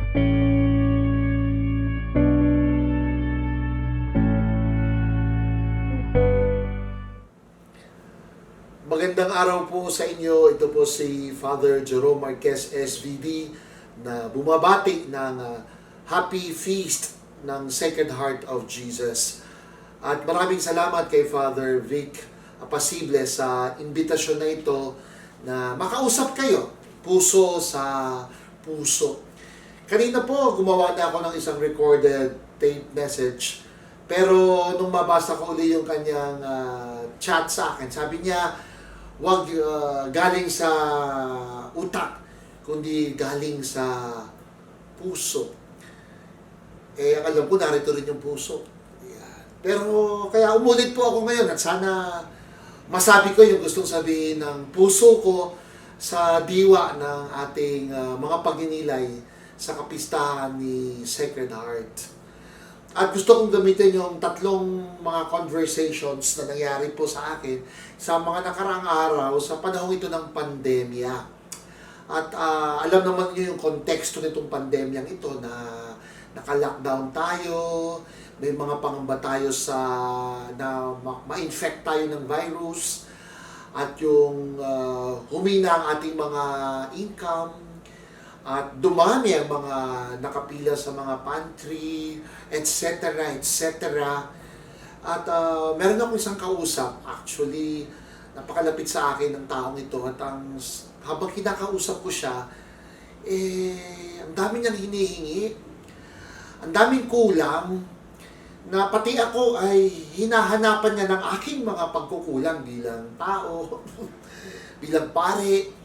Magandang araw po sa inyo. Ito po si Father Jerome Marquez, SVD, na bumabati ng Happy Feast ng Sacred Heart of Jesus. At maraming salamat kay Father Vic Apasible sa imbitasyon na ito na makausap kayo, puso sa puso. Kanina po, gumawa na ako ng isang recorded tape message. Pero nung mabasa ko uli yung kanyang chat sa akin, sabi niya, wag galing sa utak, kundi galing sa puso. Ang alam ko, narito rin yung puso. Yan. Pero kaya umulit po ako ngayon at sana masabi ko yung gustong sabihin ng puso ko sa diwa ng ating mga pagninilay sa kapistahan ni Sacred Heart. At gusto kong gamitin yung tatlong mga conversations na nangyari po sa akin sa mga nakaraang araw sa panahon ito ng pandemya. At alam naman niyo yung konteksto nitong pandemyang ito na naka-lockdown tayo, may mga pangamba tayo sa na ma-infect tayo ng virus, at yung humina ang ating mga income, at dumami ang mga nakapila sa mga pantry, etc., etc. At meron akong isang kausap, actually, napakalapit sa akin ng taong ito, at habang kinakausap ko siya, ang dami niyang hinihingi, ang daming kulang, na pati ako ay hinahanapan niya ng aking mga pagkukulang bilang tao, bilang pare.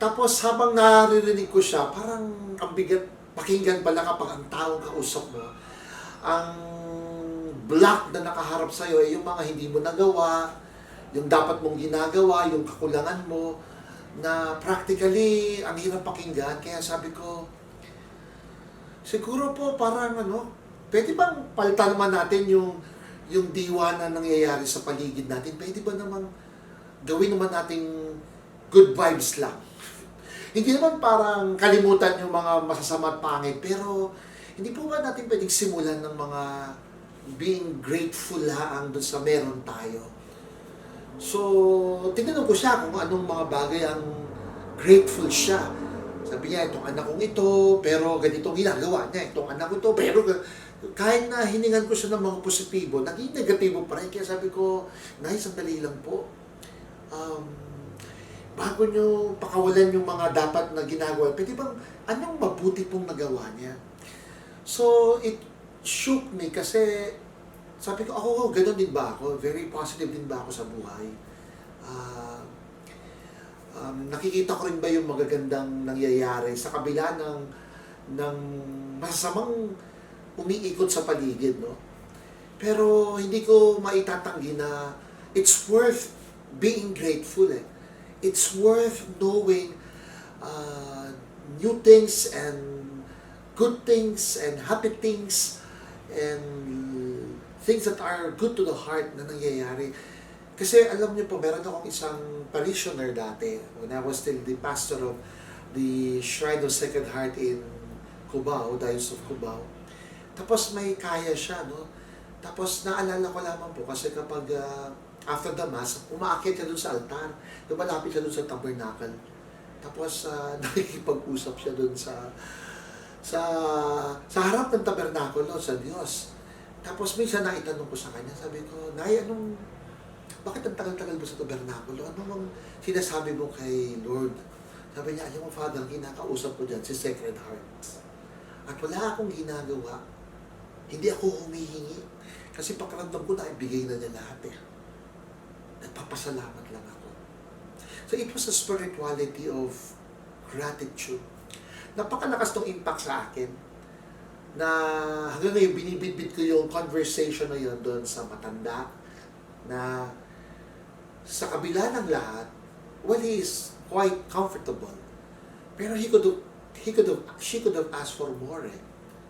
Tapos habang naririnig ko siya, parang ang bigat pakinggan pala kapag ang taong kausap mo, ang block na nakaharap sa'yo ay yung mga hindi mo nagawa, yung dapat mong ginagawa, yung kakulangan mo, na practically ang hirap pakinggan. Kaya sabi ko, siguro po parang pwede bang palitan naman natin yung diwa na nangyayari sa paligid natin? Pwede ba naman gawin naman nating good vibes lang? Hindi naman parang kalimutan yung mga masasama at pangit, pero hindi po ba natin pwedeng simulan ng mga being grateful haang doon sa meron tayo? So, tinanong ko siya kung anong mga bagay ang grateful siya. Sabi niya, itong anak kong ito, pero ganitong ginagawa niya. Itong anak ko ito, pero kahit na hiningan ko siya ng mga positibo, naging negatibo pa rin. Kaya sabi ko, nice, sandali lang po. Bago nyo pakawalan yung mga dapat na ginagawa, pwede bang anong mabuti pong nagawa niya? So, it shook me kasi sabi ko, ako, ganun din ba ako? Very positive din ba ako sa buhay? Nakikita ko rin ba yung magagandang nangyayari sa kabila ng masasamang umiikot sa paligid, no? Pero hindi ko maitatanggi na it's worth being grateful, eh. It's worth knowing new things and good things and happy things and things that are good to the heart na nangyayari. Kasi alam niyo po, meron akong isang parishioner dati when I was still the pastor of the Shrine of Sacred Heart in Cubao, Diocese of Cubao. Tapos may kaya siya, no? Tapos naalala ko lamang po kasi kapag after the Mass, umaakyat siya dun sa altar. Lumalapit siya dun sa tabernacle. Tapos nakikipag-usap siya dun sa harap ng tabernakulo sa Diyos. Tapos minsan naitanong ko sa kanya, sabi ko, Nay, bakit ang tagal-tagal mo sa tabernakulo? Ano bang sinasabi mo kay Lord? Sabi niya, alam mo, Father, kinakausap ko dyan si Sacred Heart. At wala akong ginagawa. Hindi ako humihingi. Kasi pakiramdam ko na ibigay na niya lahat, eh. Nagpapasalamat lang ako. So it was a spirituality of gratitude. Napakalakas tong impact sa akin na hanggang ngayon binibitbit ko yung conversation na yun doon sa matanda na sa kabila ng lahat, well, he is quite comfortable. Pero she could have asked for more, eh.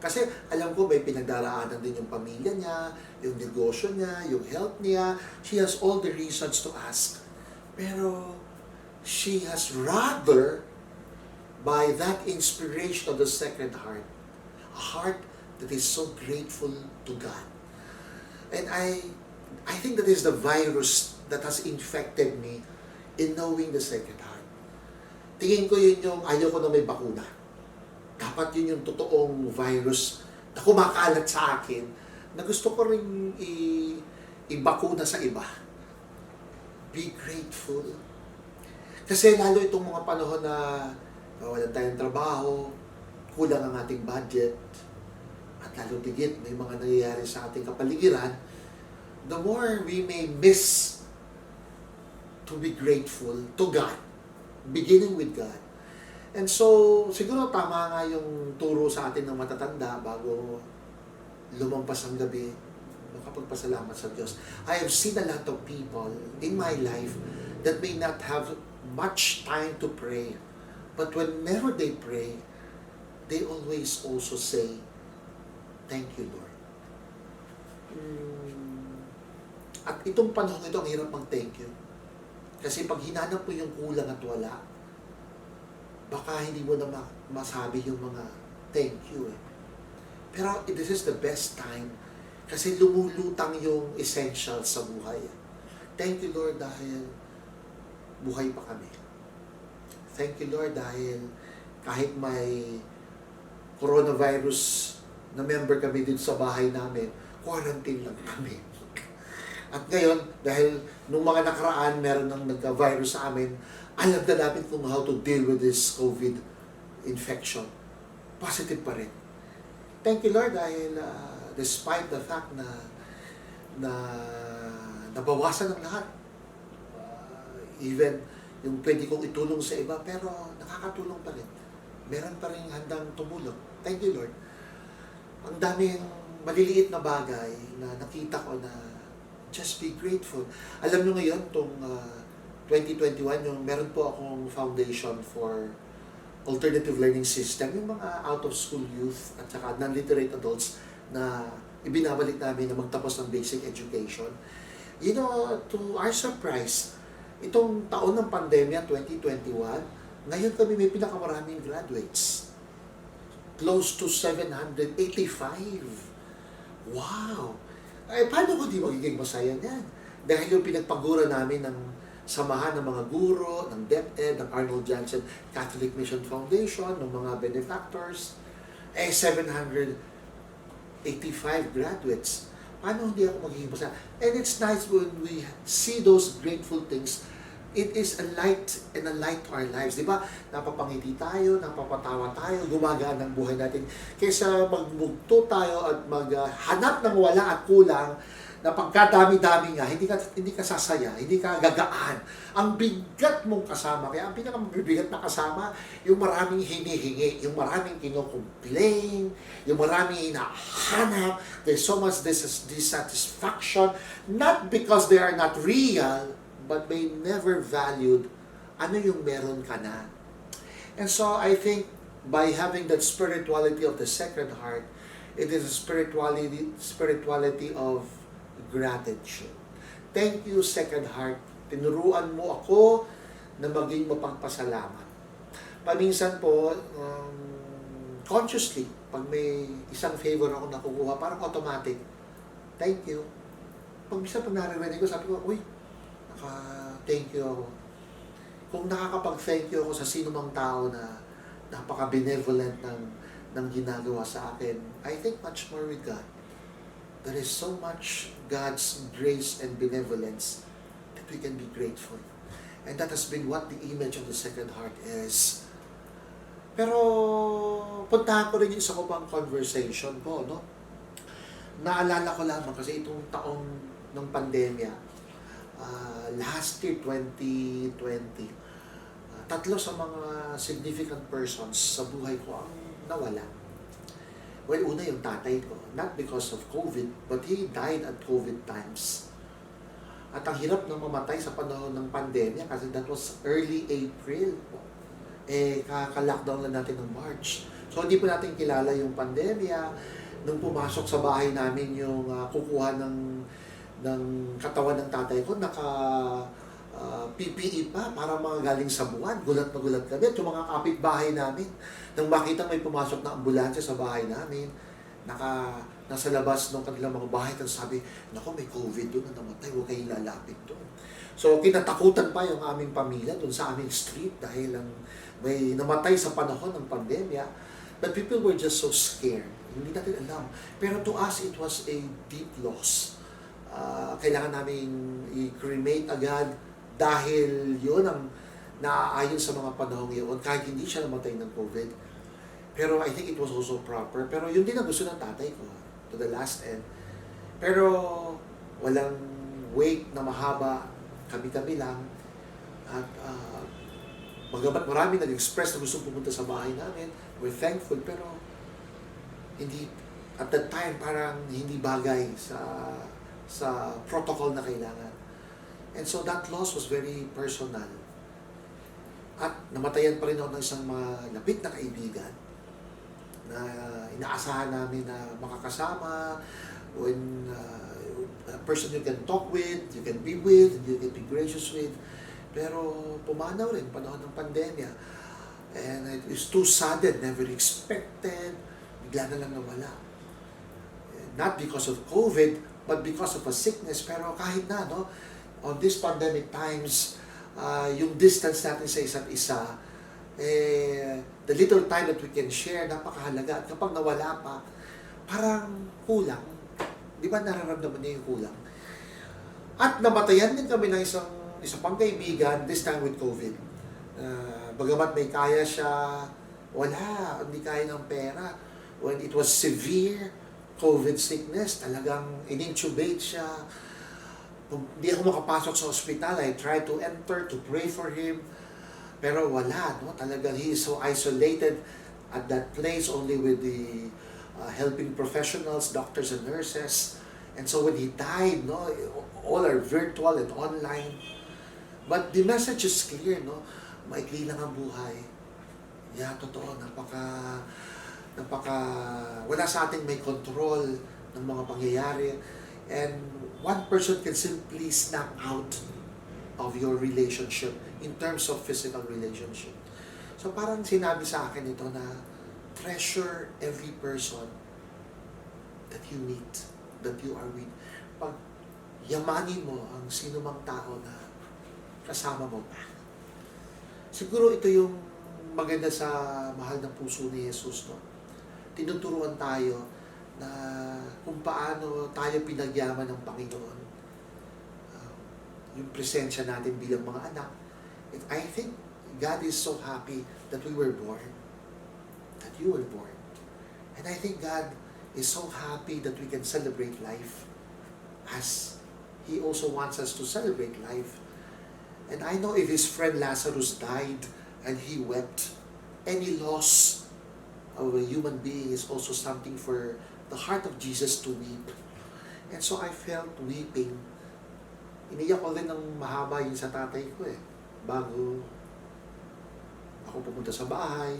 Kasi alam ko may pinagdaraanan din yung pamilya niya, yung negosyo niya, yung health niya. She has all the reasons to ask. Pero she has rather by that inspiration of the Sacred Heart, a heart that is so grateful to God. And I think that is the virus that has infected me in knowing the Sacred Heart. Tingin ko yun yung ayaw ko na may bakuna. Dapat yun yung totoong virus na kumakalat sa akin na gusto ko rin ibakuna sa iba. Be grateful. Kasi lalo itong mga panahon na walang tayong trabaho, kulang ang ating budget, at lalo tigit may mga nangyayari sa ating kapaligiran, the more we may miss to be grateful to God, beginning with God. And so, siguro tama nga yung turo sa atin ng matatanda bago lumampas ang gabi, makapagpasalamat sa Diyos. I have seen a lot of people in my life that may not have much time to pray. But whenever they pray, they always also say, "Thank you, Lord." At itong panahon ito, ang hirap mag-thank you. Kasi pag hinanap mo yung kulang at wala, baka hindi mo na masabi yung mga thank you. Pero this is the best time kasi lumulutang yung essentials sa buhay. Thank you, Lord, dahil buhay pa kami. Thank you, Lord, dahil kahit may coronavirus na member kami dito sa bahay namin, quarantine lang kami. At ngayon, dahil nung mga nakaraan, meron nang nagka-virus sa amin, alam na namin kung how to deal with this COVID infection. Positive pa rin. Thank you, Lord, dahil despite the fact na nabawasan ang lahat, even yung pwede kong itulong sa iba, pero nakakatulong pa rin. Meron pa rin handang tumulong. Thank you, Lord. Ang daming maliliit na bagay na nakita ko na just be grateful. Alam nyo ngayon, itong 2021, yung meron po akong foundation for alternative learning system, yung mga out-of-school youth at saka non-literate adults na ibinabalik namin na magtapos ng basic education. You know, to our surprise, itong taon ng pandemya, 2021, ngayon kami may pinakamaraming graduates. Close to 785. Wow! Ay, paano ko di magiging masaya niyan? Dahil yung pinagpagura namin ng samahan ng mga guro, ng DepEd, ng Arnold Johnson Catholic Mission Foundation, ng mga benefactors, 785 graduates. Paano hindi ako magiging masaya? And it's nice when we see those grateful things. It is a light and a light to our lives. Di ba? Napapangiti tayo, napapatawa tayo, gumagaan ang buhay natin. Kaysa magmugto tayo at maghanap ng wala at kulang, na pagkadami-dami nga, hindi ka sasaya, hindi ka gagaan. Ang bigat mong kasama, kaya ang pinakamabibigat na kasama, yung maraming hinihingi, yung maraming kino-complain, yung maraming hinahanap, there's so much dissatisfaction, not because they are not real, but they never valued ano yung meron ka na. And so I think by having that spirituality of the Sacred Heart, it is a spirituality of gratitude. Thank you, Sacred Heart. Tinuruan mo ako na maging mapagpasalamat. Paminsan po, consciously, pag may isang favor ako nakukuha, parang automatic, thank you. Pag naririnig ko, sabi ko, uy, thank you ako. Kung nakakapag-thank you ako sa sino mang tao na napaka-benevolent ng ginagawa sa akin, I think much more with God. There is so much God's grace and benevolence that we can be grateful. And that has been what the image of the Sacred Heart is. Pero, puntahan ko rin yung isa ko pang conversation ko, no? Naalala ko lamang kasi itong taong ng pandemya, last year, 2020, tatlo sa mga significant persons sa buhay ko ang nawala. Well, una yung tatay ko, not because of COVID, but he died at COVID times. At ang hirap na mamatay sa panahon ng pandemya kasi that was early April. Kaka-lockdown lang natin ng March. So, hindi po natin kilala yung pandemya. Nung pumasok sa bahay namin yung kukuha ng katawan ng tatay ko, PPE pa para mga galing sa buwan. Gulat na gulat kami. At yung mga kapitbahay namin, nang makita may pumasok na ambulansya sa bahay namin, nasa labas ng kanilang mga bahay, tapos sabi, naku, may COVID doon na namatay, huwag kayong lalapit doon. So, kinatakutan pa yung aming pamilya doon sa aming street dahil may namatay sa panahon ng pandemya. But people were just so scared. Hindi natin alam. Pero to us, it was a deep loss. Kailangan namin i-cremate agad dahil yun ang naaayon sa mga panahon yun kahit hindi siya namatay ng COVID. Pero I think it was also proper. Pero yun din ang gusto ng tatay ko to the last end. Pero walang wait na mahaba, kami-kami lang. At bagamat marami nag-express na gusto pumunta sa bahay namin, we're thankful, pero hindi, at that time, parang hindi bagay sa protocol na kailangan. And so that loss was very personal. At namatayan pa rin ako ng isang mga lapit na kaibigan na inaasahan namin na makakasama, when a person you can talk with, you can be with, you can be gracious with. Pero pumanaw rin panahon ng pandemya. And it is too sudden, never expected, bigla na lang nawala. Not because of COVID, but because of a sickness. Pero kahit na, no, on these pandemic times, yung distance natin sa isa't isa, the little time that we can share, napakahalaga. At kapag nawala pa, parang kulang. Di ba nararamdaman niya yung kulang? At namatayan din kami ng isa pang kaibigan, this time with COVID. Bagamat may kaya siya, wala, hindi kaya ng pera. When it was severe COVID sickness, talagang in-intubate siya. Hindi ako makapasok sa ospital. I tried to enter, to pray for him. Pero wala, no? Talagang he is so isolated at that place, only with the helping professionals, doctors and nurses. And so when he died, no, all are virtual and online. But the message is clear, no? Maikli lang ang buhay. Yeah, totoo, wala sa ating may control ng mga pangyayari. And one person can simply snap out of your relationship in terms of physical relationship. So parang sinabi sa akin ito na treasure every person that you meet, that you are with. Pag yamanin mo ang sino mang tao na kasama mo pa. Siguro ito yung maganda sa mahal ng puso ni Jesus, no? Tinuturuan tayo na kung paano tayo pinagyaman ng Panginoon. Yung presensya natin bilang mga anak. And I think God is so happy that we were born. That you were born. And I think God is so happy that we can celebrate life as He also wants us to celebrate life. And I know if his friend Lazarus died and he wept, any loss of a human being is also something for the heart of Jesus to weep. And so I felt weeping. Iniyak ko rin ng mahaba yun sa tatay ko bago ako pumunta sa bahay,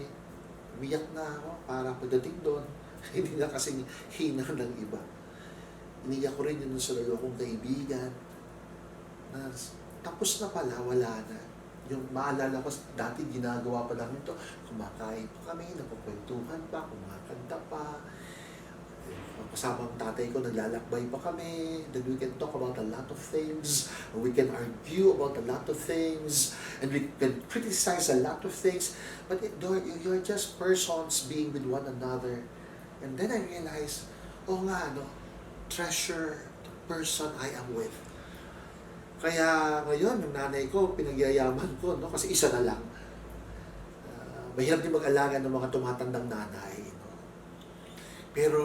umiyak na ako para pagdating doon, hindi na kasing hina ng iba. Iniyak ko rin yun sa dalawa kong kaibigan na tapos na pala, wala na. Yung maalala ko, dati ginagawa pa namin ito, kumakain pa kami, napapwentuhan pa, kumakanta pa. Kasama ang tatay ko, naglalakbay pa kami, then we can talk about a lot of things, we can argue about a lot of things, and we can criticize a lot of things, but you're just persons being with one another. And then I realized, treasure the person I am with. Kaya ngayon, yung nanay ko, pinagyayaman ko, no? Kasi isa na lang. Mahirap din mag-alaga ng mga tumatandang nanay. No? Pero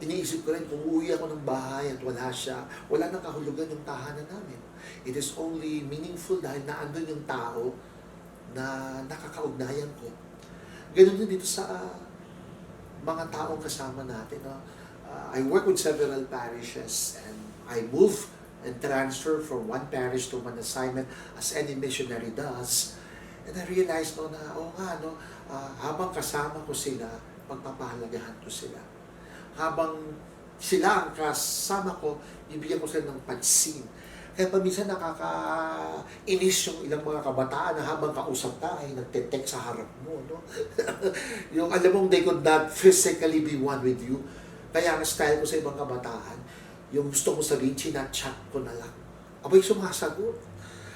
iniisip ko rin, kung uuwi ako ng bahay at wala siya, wala nang kahulugan yung tahanan namin. It is only meaningful dahil naandun yung tao na nakakaugnayan ko. Ganun din dito sa mga taong kasama natin. No? I work with several parishes and I move and transfer from one parish to one assignment as any missionary does. And I realized na, habang kasama ko sila, pagpapahalagahan ko sila. Habang sila ang kasama ko, ibigyan ko sila ng pansin. Kaya paminsan nakakainis yung ilang mga kabataan na habang kausap ka ay nagte-text sa harap mo, no? Yung alam mong they could not physically be one with you. Kaya ang style ko sa ibang kabataan, yung gusto mo sabihin, chinat-chat ko na lang. Abay sumasagot.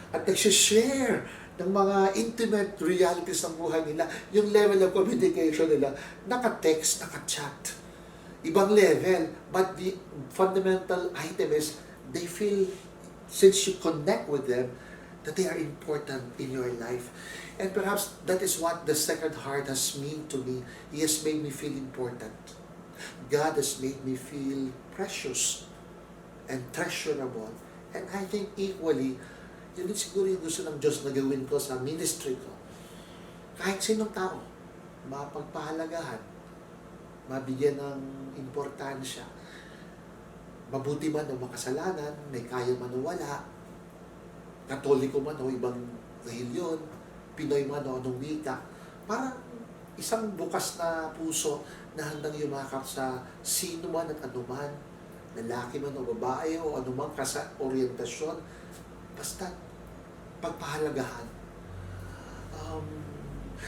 At nagsishare ng mga intimate realities ng buhay nila. Yung level of communication nila, naka-text, naka-chat. Ibang level. But the fundamental item is, they feel, since you connect with them, that they are important in your life. And perhaps that is what the Sacred Heart has meant to me. He has made me feel important. God has made me feel precious and treasurable. And I think equally, yun din siguro yung gusto ng Diyos na gawin ko sa ministry ko. Kahit sinong tao, mapagpahalagahan, mabigyan ng importansya, mabuti man o makasalanan, may kaya man o wala, Katoliko man o ibang reliyon, Pinoy man o anong wika, parang isang bukas na puso na handang yumakap sa sino man at anuman, lalaki man o babae o anumang orientasyon, basta pagpahalagahan.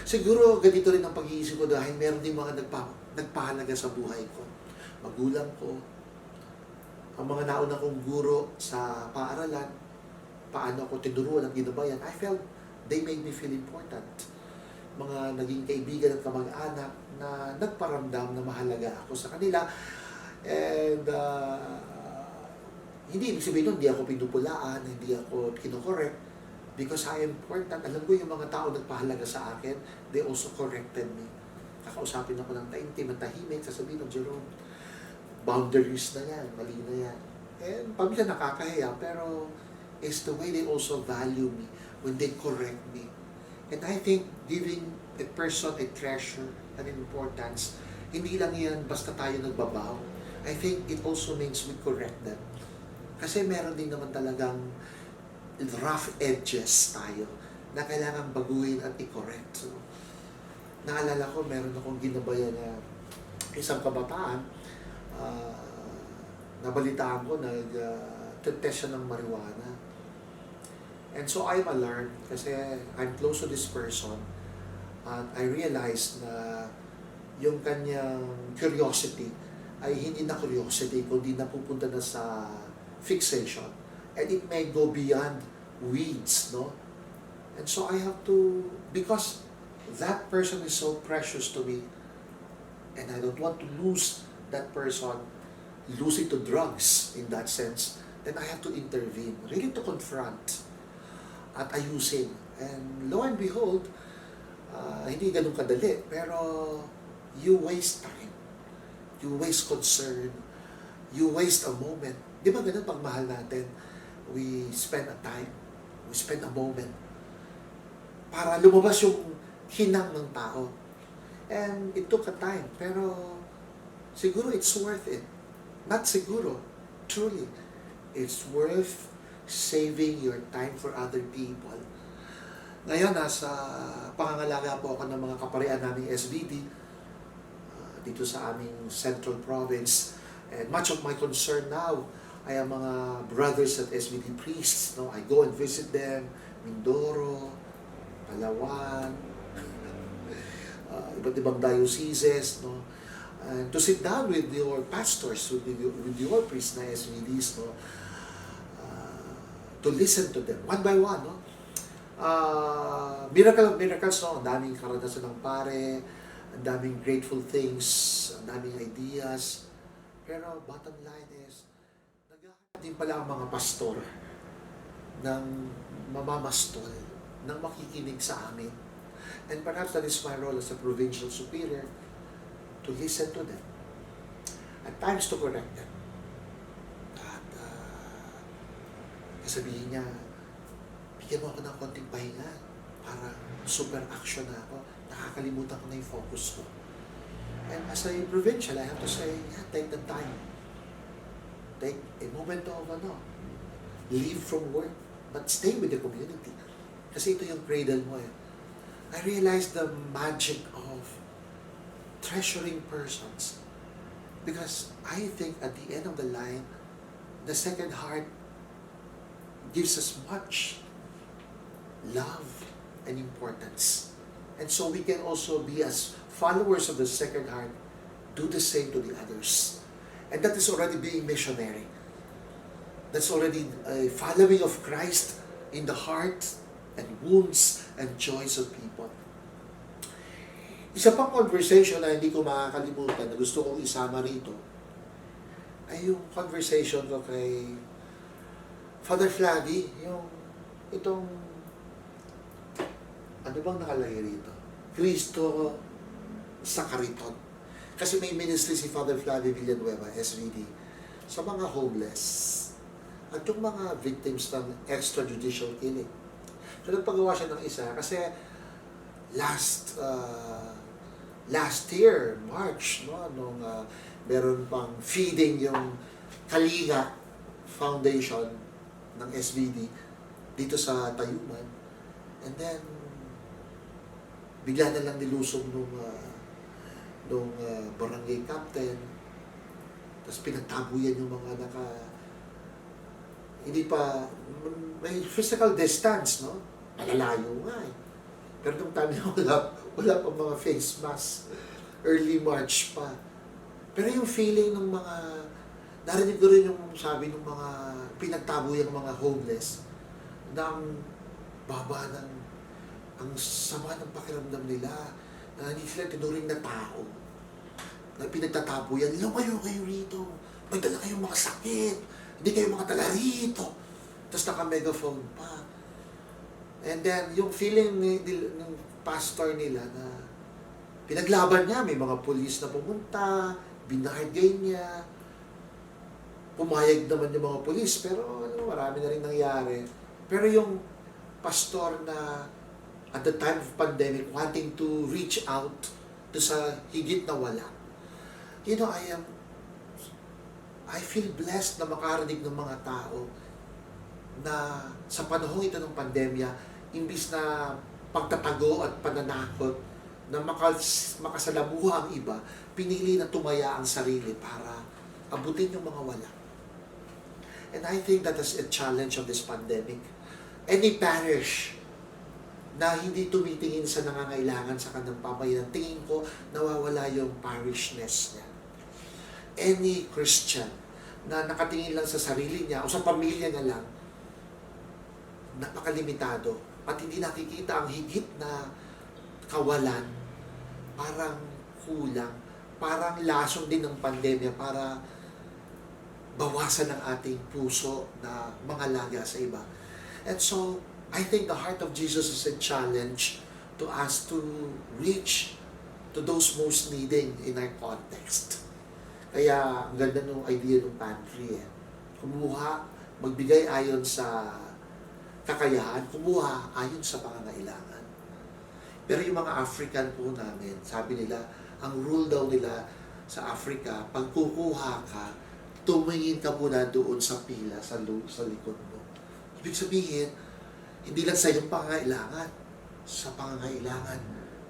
Siguro ganito rin ang pag-iisip ko dahil meron din mga nagpahalaga sa buhay ko. Magulang ko, ang mga nauna kong guro sa paaralan, paano ako tinuruan ang ginabayan, I felt they made me feel important. Mga naging kaibigan at kamag-anak na nagparamdam na mahalaga ako sa kanila. And hindi ibig sabihin nun, hindi ako pinupulaan, hindi ako kinokorek. Because I am important. Alam ko yung mga tao nagpahalaga sa akin, they also corrected me. Kakausapin ako ng taimtim at tahimik, sasabihin ng Jerome, boundaries na yan, mali na yan. And paminsan nakakahiya, pero it's the way they also value me when they correct me. And I think giving a person a treasure, an importance, hindi lang yan basta tayo nagbabaw. I think it also means we correct them. Kasi meron din naman talagang rough edges tayo na kailangan baguhin at i-correct. So, naalala ko, meron akong ginabayan na isang kabataan, nabalitaan ko na test siya ng marijuana. And so I'm alarmed kasi I'm close to this person and I realized na yung kanyang curiosity ay hindi na curiosity kundi napupunta na sa fixation. And it may go beyond weeds, no? And so I have to, because that person is so precious to me and I don't want to lose that person, lose it to drugs in that sense, then I have to intervene, really to confront at ayusin. And lo and behold, hindi ganun kadali, pero you waste time, you waste concern, you waste a moment. Di ba ganun pag mahal natin? We spend a time, we spend a moment para lumabas yung hinang ng tao. And it took a time, pero siguro it's worth it. Not siguro, truly, it's worth saving your time for other people. Ngayon, nasa pangangalaga po ako ng mga kaparian naming SVD dito sa aming Central Province. And much of my concern now ay ang mga brothers at SVD priests. No? I go and visit them, Mindoro, Palawan, iba't ibang dioceses, no? And to sit down with your pastors, with your priests na SVDs, no? To listen to them, one by one, no? Miracle of miracles, no? Ang daming karanasan ng pare, ang daming grateful things, ang daming ideas. Pero bottom line is, naghahanap din pala ang mga pastor ng mamamastol, ng makikinig sa amin. And perhaps that is my role as a provincial superior, to listen to them. At times to correct them. At sabihin niya, bigyan mo ako ng konting pahinga para super action na ako. Nakakalimutan ko na yung focus ko. And as a provincial, I have to say, yeah, take the time. Take a moment of leave from work, but stay with the community. Kasi ito yung cradle mo eh. I realized the magic of treasuring persons. Because I think at the end of the line, the Sacred Heart gives us much love and importance. And so we can also be, as followers of the Sacred Heart, do the same to the others. And that is already being missionary. That's already a following of Christ in the heart and wounds and joys of people. Isa pang conversation na hindi ko makakalimutan na gusto kong isama rito ay yung conversation ko kay Father Flavi, itong ano bang nakalagay rito? Cristo sa Kariton. Kasi may ministry si Father Flavi Villanueva, SVD, sa mga homeless at yung mga victims ng extrajudicial killing. So nagpagawa siya ng isa kasi last year, March, nung meron pang feeding yung Kalinga Foundation ng SVD dito sa Tayuman. And then, bigla na lang nilusog nung barangay captain. Tapos pinagtabuyan yung mga hindi pa, may physical distance, no? Malalayo nga eh. Pero nung time na wala pa mga face mask. Early March pa. Pero yung feeling ng mga, narinig ko rin yung sabi ng mga pinagtabuyan ng mga homeless na ang baba ang sama ng pakiramdam nila na hindi sila tinuring na tao. Na pinagtatabuyan, lumayo kayo rito. May dala kayong mga sakit. Hindi kayo mga taga rito. Tapos naka-megaphone pa. And then, yung feeling ng pastor nila na pinaglaban niya, may mga pulis na pumunta, binargay niya, pumayag naman yung mga pulis, pero marami na rin nangyari. Pero yung pastor na at the time of pandemic, wanting to reach out to sa higit na wala. I feel blessed na makarinig ng mga tao na sa panahon ito ng pandemya, imbis na pagtatago at pananakot na makasalamuha ang iba, pinili na tumaya ang sarili para abutin yung mga wala. And I think that is a challenge of this pandemic. Any parish na hindi tumitingin sa nangangailangan sa kanyang pamayanan, tingin ko nawawala yung parishness niya. Any Christian na nakatingin lang sa sarili niya o sa pamilya niya lang, napakalimitado at hindi nakikita ang higit na kawalan, parang kulang, parang lasong din ng pandemya para bawasan ang ating puso na mangalaga sa iba. And so, I think the heart of Jesus is a challenge to us to reach to those most needing in our context. Kaya, ang ganda ng idea ng pantry eh. Kumuha, magbigay ayon sa kakayahan, kumuha ayon sa pangangailangan. Pero yung mga African po namin, sabi nila, ang rule daw nila sa Africa, pag kukuha ka, tumingin ka muna doon sa pila, sa likod mo. Ibig sabihin, hindi lang sa iyong pangangailangan, sa pangangailangan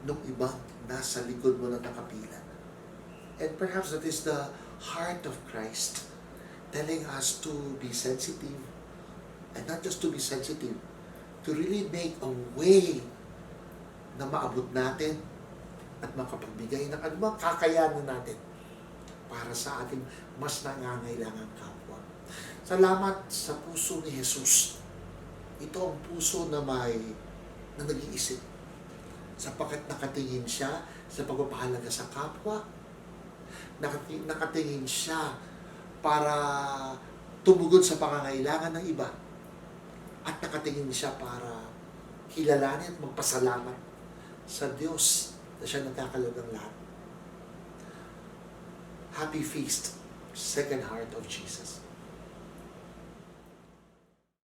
ng ibang nasa likod mo na nakapila. And perhaps that is the heart of Christ, telling us to be sensitive, and not just to be sensitive, to really make a way na maabot natin at makapagbigay ng anumang kakayanan natin para sa ating mas nangangailangang kapwa. Salamat sa puso ni Jesus. Ito ang puso na na nag-iisip. Sapagkat nakatingin siya sa pagpapahalaga sa kapwa, nakatingin siya para tumugon sa pangangailangan ng iba, at nakatingin siya para kilalanin at magpasalamat sa Diyos na siya nagkakalog ng lahat. Happy Feast, Sacred Heart of Jesus.